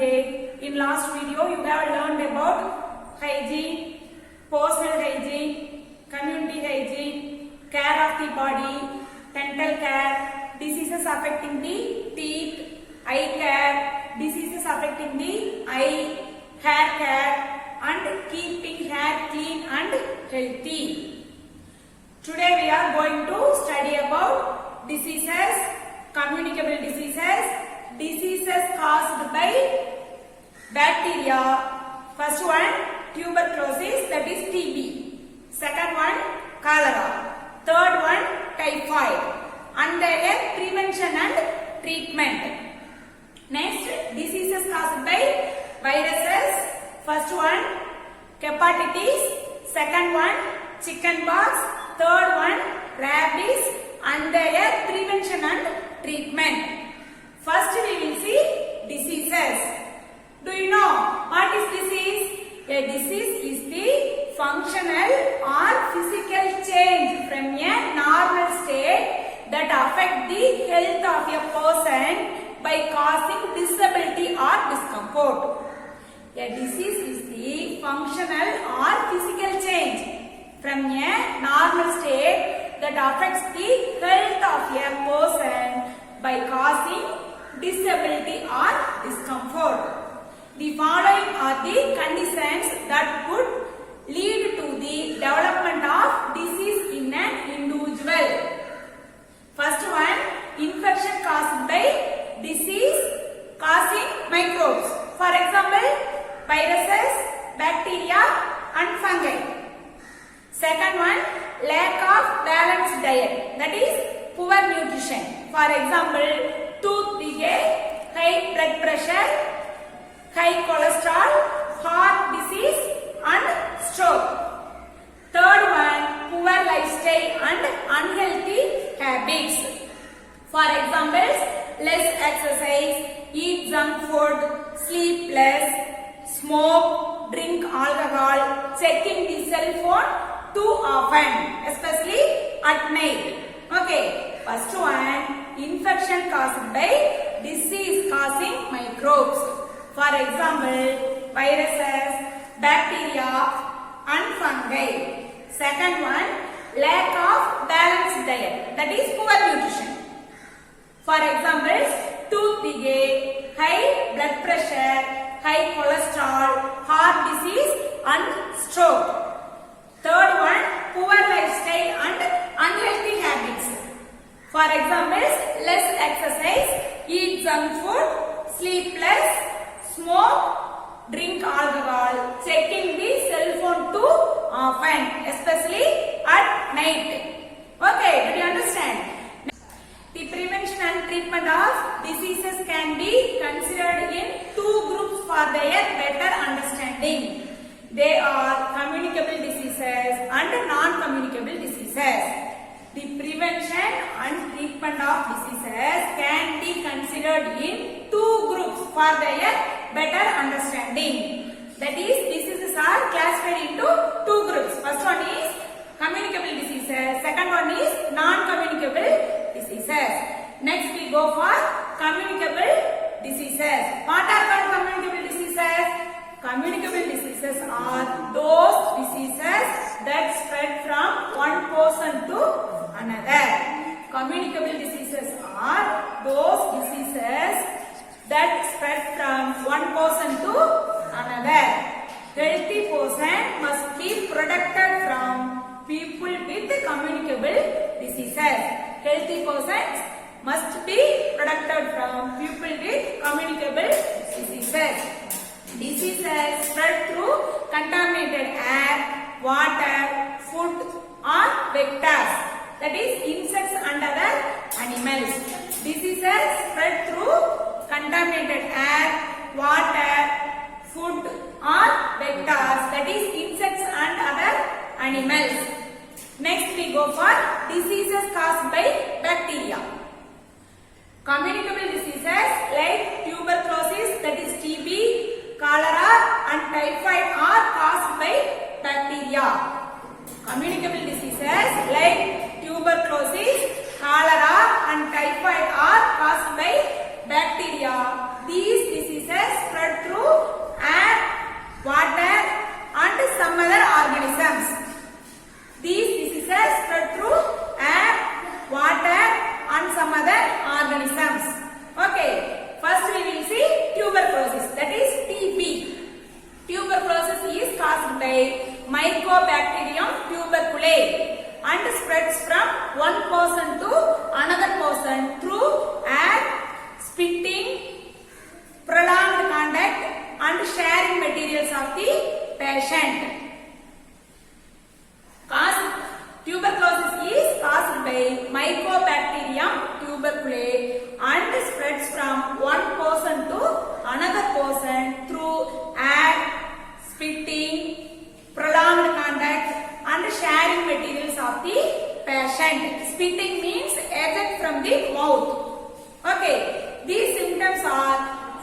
day. In last video, you have learned about hygiene, personal hygiene, community hygiene, care of the body, dental care, diseases affecting the teeth, eye care, diseases affecting the eye, hair care, and keeping hair clean and healthy. Today we are going to study about diseases, communicable diseases, diseases caused by bacteria. First one, tuberculosis, that is TB. Second one, cholera. Third one, typhoid. And their prevention and treatment. Next, diseases caused by viruses. First one, hepatitis. Second one, chickenpox. Third one, rabies. And their prevention and treatment. First we will see diseases. Do you know what is disease? A disease is the functional or physical change from a normal state that affect the health of a person by causing disability or discomfort. A disease is the functional or physical change from a normal state that affects the health of a person by causing disability or discomfort. The following are the conditions that could lead to the development of disease in an individual. First one, infection caused by disease causing microbes. For example, viruses, bacteria and fungi. Second one, lack of balanced diet, that is poor nutrition. For example, tooth decay, high blood pressure, high cholesterol, heart disease and stroke. Third one, poor lifestyle and unhealthy habits. For example, less exercise, eat junk food, sleep less, smoke, drink alcohol, checking the cell phone too often, especially at night. Okay, first one, infection caused by disease causing microbes. For example, viruses, bacteria and fungi. Second one, lack of balanced diet, that is poor nutrition. For example, tooth decay, high blood pressure, high cholesterol, heart disease and stroke. Third one, poor lifestyle and unhealthy habits. For example, less exercise, eat junk food, sleep less, smoke, drink alcohol, checking the cell phone too often, especially at night. Okay, did you understand? The prevention and treatment of diseases can be considered in two groups for their better understanding. They are communicable diseases and non-communicable diseases. The prevention and treatment of diseases can be considered in two groups for their better understanding. That is, diseases are classified into two groups. First one is communicable diseases. Second one is non-communicable diseases. Next we go for communicable diseases. What are called communicable diseases? Communicable diseases are those diseases that spread from one person to another. Communicable diseases are those diseases that spread from one person to another. Healthy person must be protected from people with communicable diseases. Healthy persons must be protected from people with communicable diseases. Diseases spread through contaminated air, water, food or vectors, that is insects and other animals. Diseases spread through contaminated air, water, food or vectors, that is insects and other animals. Next we go for diseases caused by bacteria. Communicable diseases like tuberculosis, that is TB, cholera and typhoid are caused by bacteria. Communicable diseases like tuberculosis, cholera and typhoid are caused by bacteria. These diseases spread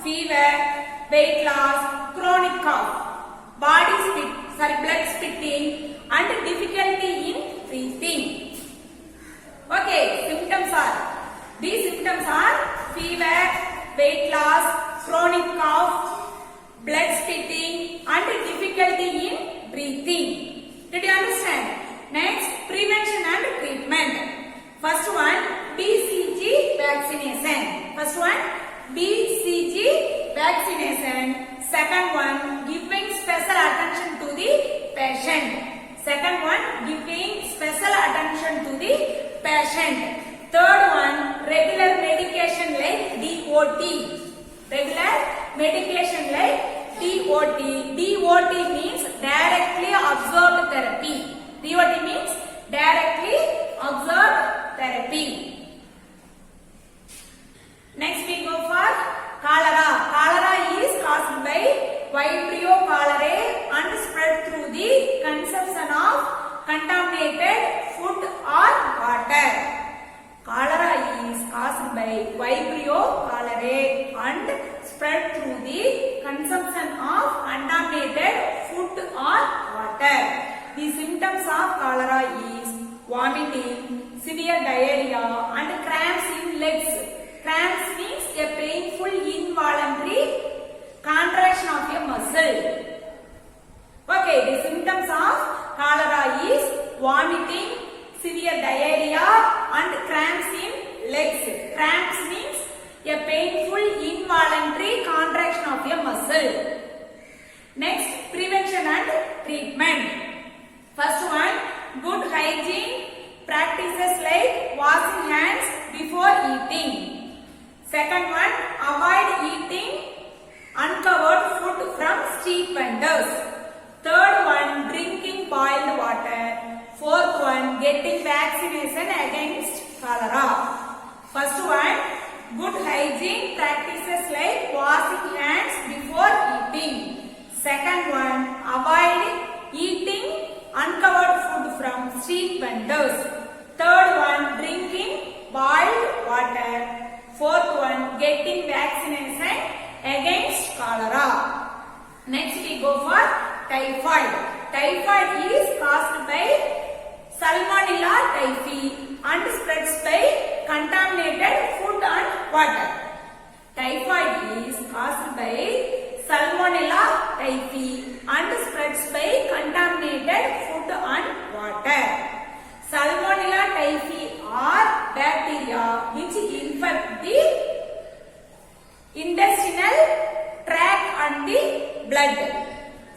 fever, weight loss, chronic cough, blood spitting and difficulty in breathing. Okay, these symptoms are fever, weight loss, chronic cough, blood spitting and difficulty in breathing. Did you understand? Next, prevention and treatment. First one, BCG vaccination. Second one, giving special attention to the patient. Third one, regular medication like DOT. DOT means directly observed therapy. Next we go for cholera. Cholera is caused by Vibrio cholerae and spread through the consumption of contaminated food or water. Cholera is caused by Vibrio cholerae and spread through the consumption of contaminated food or water. The symptoms of cholera is vomiting, severe diarrhea and cramps in legs. Cramps means a painful involuntary contraction of a muscle. Okay, the symptoms of cholera is vomiting, severe diarrhea and cramps in legs. Cramps means a painful involuntary contraction of a muscle. Next, prevention and treatment. First one, good hygiene practices like washing hands before eating. Second one, avoid eating uncovered food from street vendors. Third one, drinking boiled water. Fourth one, getting vaccination against cholera. First one, good hygiene practices like washing hands before eating. Second one, avoid eating uncovered food from street vendors. Third one, drinking boiled water. Fourth one, getting vaccination against cholera. Next we go for typhoid. Typhoid is caused by Salmonella typhi and spreads by contaminated food and water. Typhoid is caused by Salmonella typhi and spreads by contaminated food and water. Salmonella typhi are bacteria which infect the intestinal tract and the blood.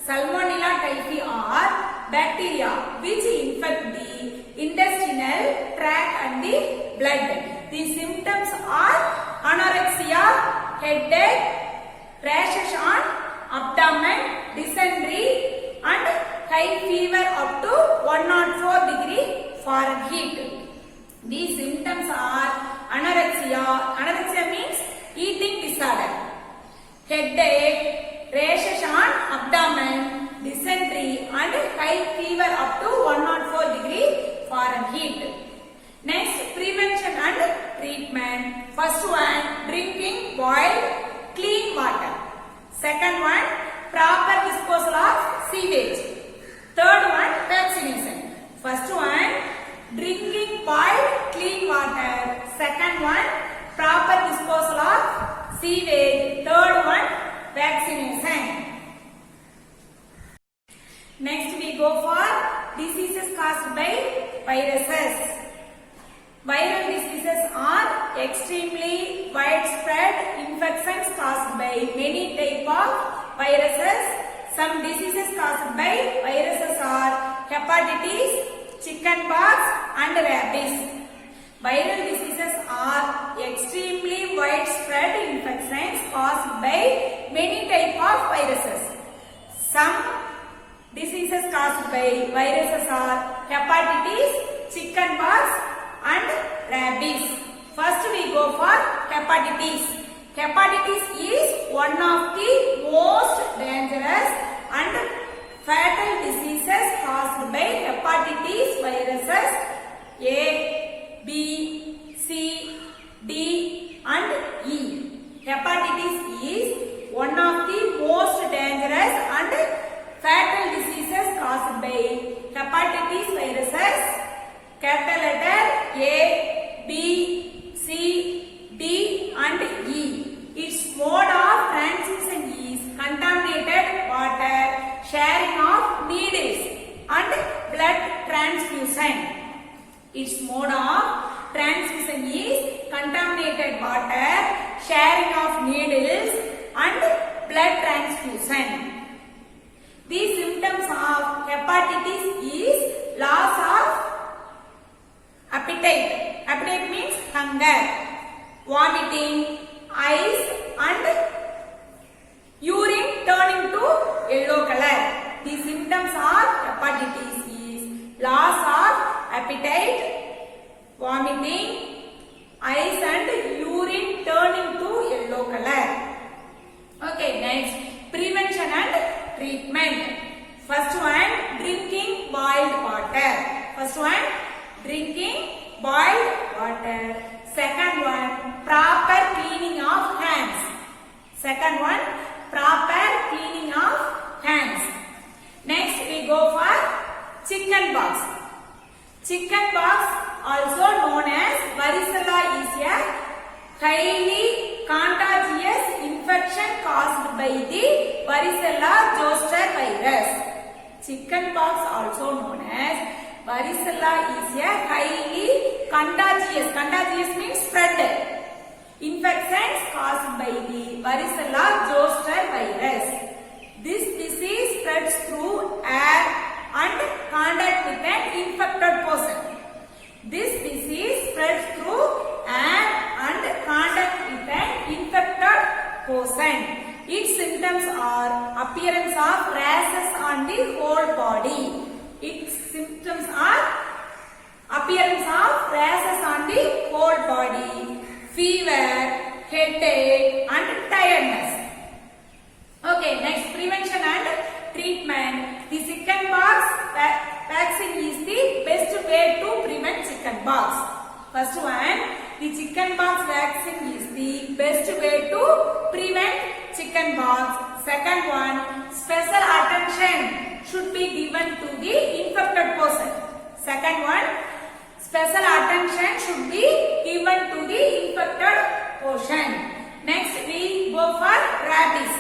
Salmonella typhi are bacteria which infect the intestinal tract and the blood. The symptoms are anorexia, headache, rashes on abdomen, dysentery and high fever up to 104 degree Fahrenheit. These symptoms are anorexia. Anorexia means eating disorder. Headache, rashes on abdomen, dysentery and high fever up to 104 degree Fahrenheit. Next, prevention and treatment. First one, drinking boiled clean water. Second one, proper disposal of sewage. Third one, vaccination. First one, drinking boiled clean water. Second one, proper disposal of sewage. Third one, vaccination. Next we go for diseases caused by viruses. Viral diseases are extremely widespread infections caused by many types of viruses. Some diseases caused by viruses are hepatitis, chickenpox and rabies. Viral diseases are extremely widespread infections caused by many types of viruses. Some diseases caused by viruses are hepatitis, chickenpox and rabies. First we go for hepatitis. Hepatitis is one of the most dangerous and fatal diseases caused by hepatitis viruses A, B, C, D and E. Hepatitis is dangerous and fatal diseases caused by hepatitis viruses. Capital letter A, B, C, D and E. Its mode of transmission is contaminated water, sharing of needles and blood transfusion. Its mode of transmission is contaminated water, sharing of needles and blood transfusion. The symptoms of hepatitis is loss of appetite. Appetite means hunger, vomiting, eyes and urine turning to yellow color. The symptoms of hepatitis is loss of appetite, vomiting, eyes and urine turning to yellow color. Okay, next prevention and treatment. First one, drinking boiled water. First one, drinking boiled water. Second one, proper cleaning of hands. Second one, proper cleaning of hands. Next we go for chicken pox. Chicken pox, also known as varicella, is a highly contagious infection caused by the varicella zoster virus. Chicken pox, also known as varicella, is a highly contagious. Contagious means spread. Infections caused by the varicella zoster virus. This disease spreads through air and contact with an infected person. This disease spreads through air and contact with an infected person. Its symptoms are appearance of rashes on the whole body. Its symptoms are appearance of rashes on the whole body, fever, headache and tiredness. Okay, next prevention and treatment. The chickenpox vaccine is the best way to prevent chickenpox. First one, the chickenpox vaccine is the best way to prevent chickenpox. Second one, special attention should be given to the infected person. Second one, special attention should be given to the infected person. Next we go for rabies.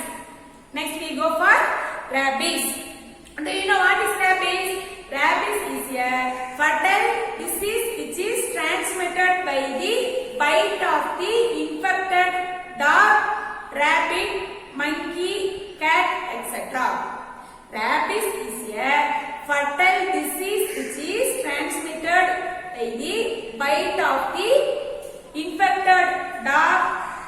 Next we go for rabies. Do you know what is rabies? Rabies is a fatal disease which is transmitted by the bite of the infected dog, rabbit, monkey, cat, etc. Rabies is a fatal disease which is transmitted by the bite of the infected dog,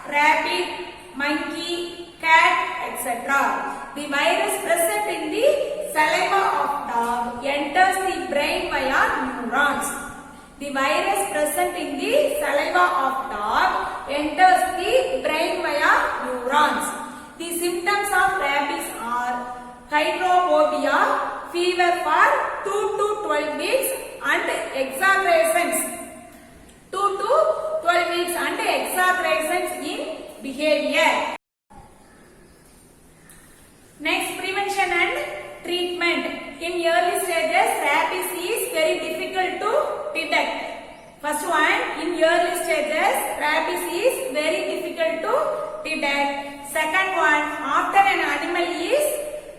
rabbit, monkey, cat, etc. The virus present in the saliva of dog enters the brain via neurons. The virus present in the saliva of dog enters the brain via neurons. The symptoms of rabies are hydrophobia, fever for 2 to 12 weeks and exacerbations. 2 to 12 weeks and exacerbations in behavior. Next, prevention and treatment. In early stages, rabies is very difficult to detect. First one, in early stages, rabies is very difficult to detect. Second one, after an animal is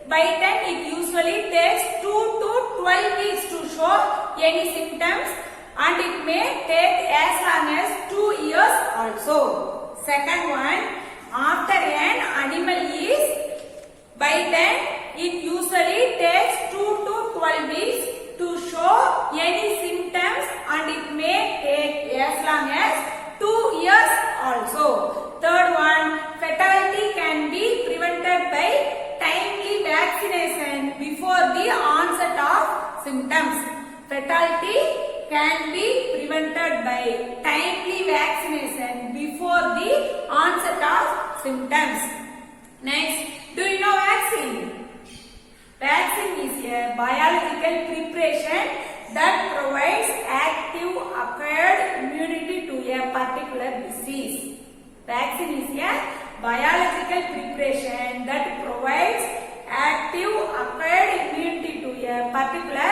bitten, it usually takes 2 to 12 weeks to show any symptoms and it may take as long as 2 years also. Second one, after an animal is bitten, it usually takes 2 to 12 weeks to show any symptoms and it may take as long as 2 years also. Third one, fatality can be prevented by timely vaccination before the onset of symptoms. Fatality can be prevented by timely vaccination before the onset of symptoms. Next, do you know vaccine? Vaccine is a biological preparation that provides active acquired immunity to a particular disease. Vaccine is a biological preparation that provides particular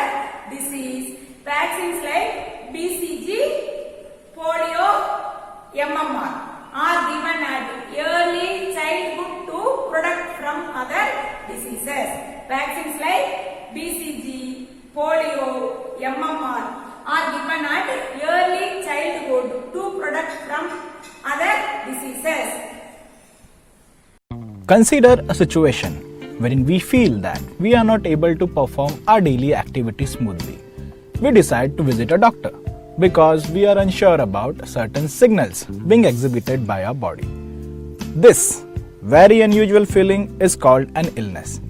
disease. Vaccines like BCG, polio, MMR are given at early childhood to protect from other diseases. Vaccines like BCG, polio, MMR are given at early childhood to protect from other diseases. Consider a situation wherein we feel that we are not able to perform our daily activities smoothly. We decide to visit a doctor because we are unsure about certain signals being exhibited by our body. This very unusual feeling is called an illness.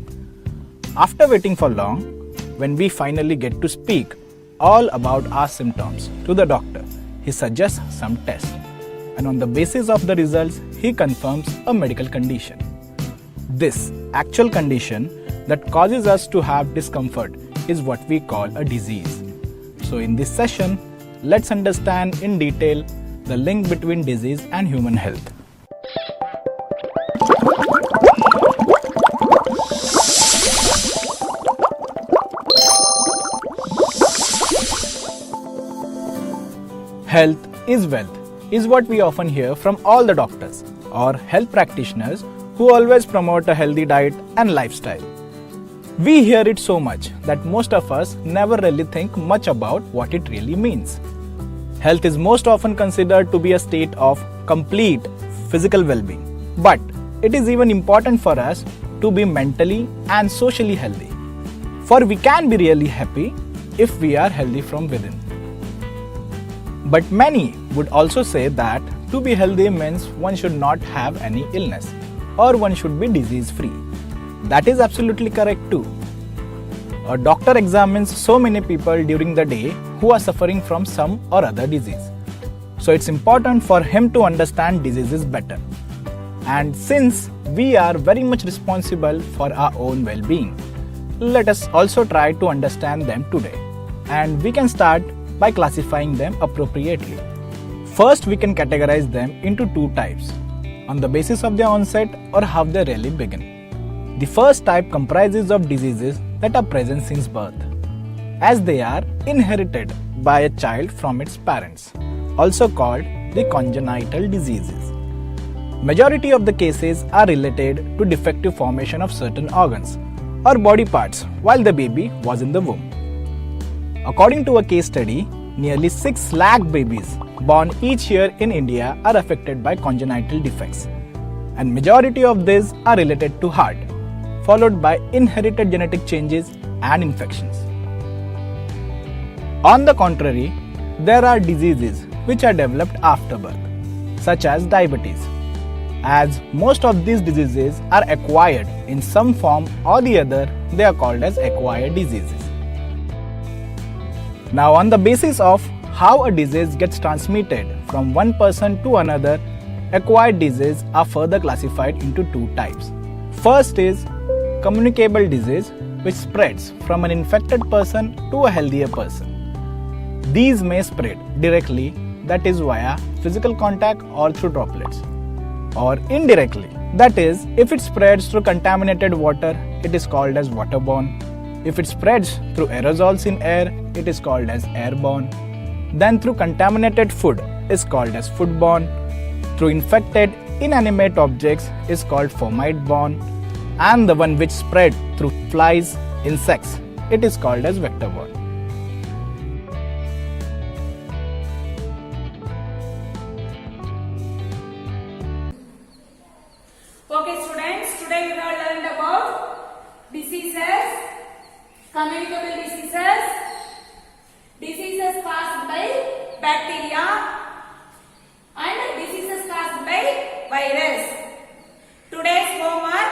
After waiting for long, when we finally get to speak all about our symptoms to the doctor, he suggests some tests, and on the basis of the results, he confirms a medical condition. This actual condition that causes us to have discomfort is what we call a disease. So in this session, let's understand in detail the link between disease and human health. Health is wealth is what we often hear from all the doctors or health practitioners who always promote a healthy diet and lifestyle. We hear it so much that most of us never really think much about what it really means. Health is most often considered to be a state of complete physical well-being, but it is even important for us to be mentally and socially healthy. For we can be really happy if we are healthy from within. But many would also say that to be healthy means one should not have any illness or one should be disease-free. That is absolutely correct too. A doctor examines so many people during the day who are suffering from some or other disease. So it's important for him to understand diseases better. And since we are very much responsible for our own well-being, let us also try to understand them today. And we can start by classifying them appropriately. First, we can categorize them into two types, on the basis of their onset or how they really begin. The first type comprises of diseases that are present since birth, as they are inherited by a child from its parents, also called the congenital diseases. Majority of the cases are related to defective formation of certain organs or body parts while the baby was in the womb. According to a case study, nearly 6 lakh babies born each year in India are affected by congenital defects, and majority of these are related to heart, followed by inherited genetic changes and infections. On the contrary, there are diseases which are developed after birth, such as diabetes, as most of these diseases are acquired in some form or the other. They are called as acquired diseases. Now, on the basis of how a disease gets transmitted from one person to another, acquired diseases are further classified into two types. First is communicable disease, which spreads from an infected person to a healthier person. These may spread directly, that is via physical contact or through droplets, or indirectly, that is if it spreads through contaminated water, it is called as waterborne. If it spreads through aerosols in air, it is called as airborne. Then through contaminated food is called as foodborne. Through infected inanimate objects is called fomite-borne. And the one which spread through flies, insects, it is called as vector-borne. Okay students, today we have learned about diseases, communicable diseases caused by bacteria and diseases caused by virus. Today's homework: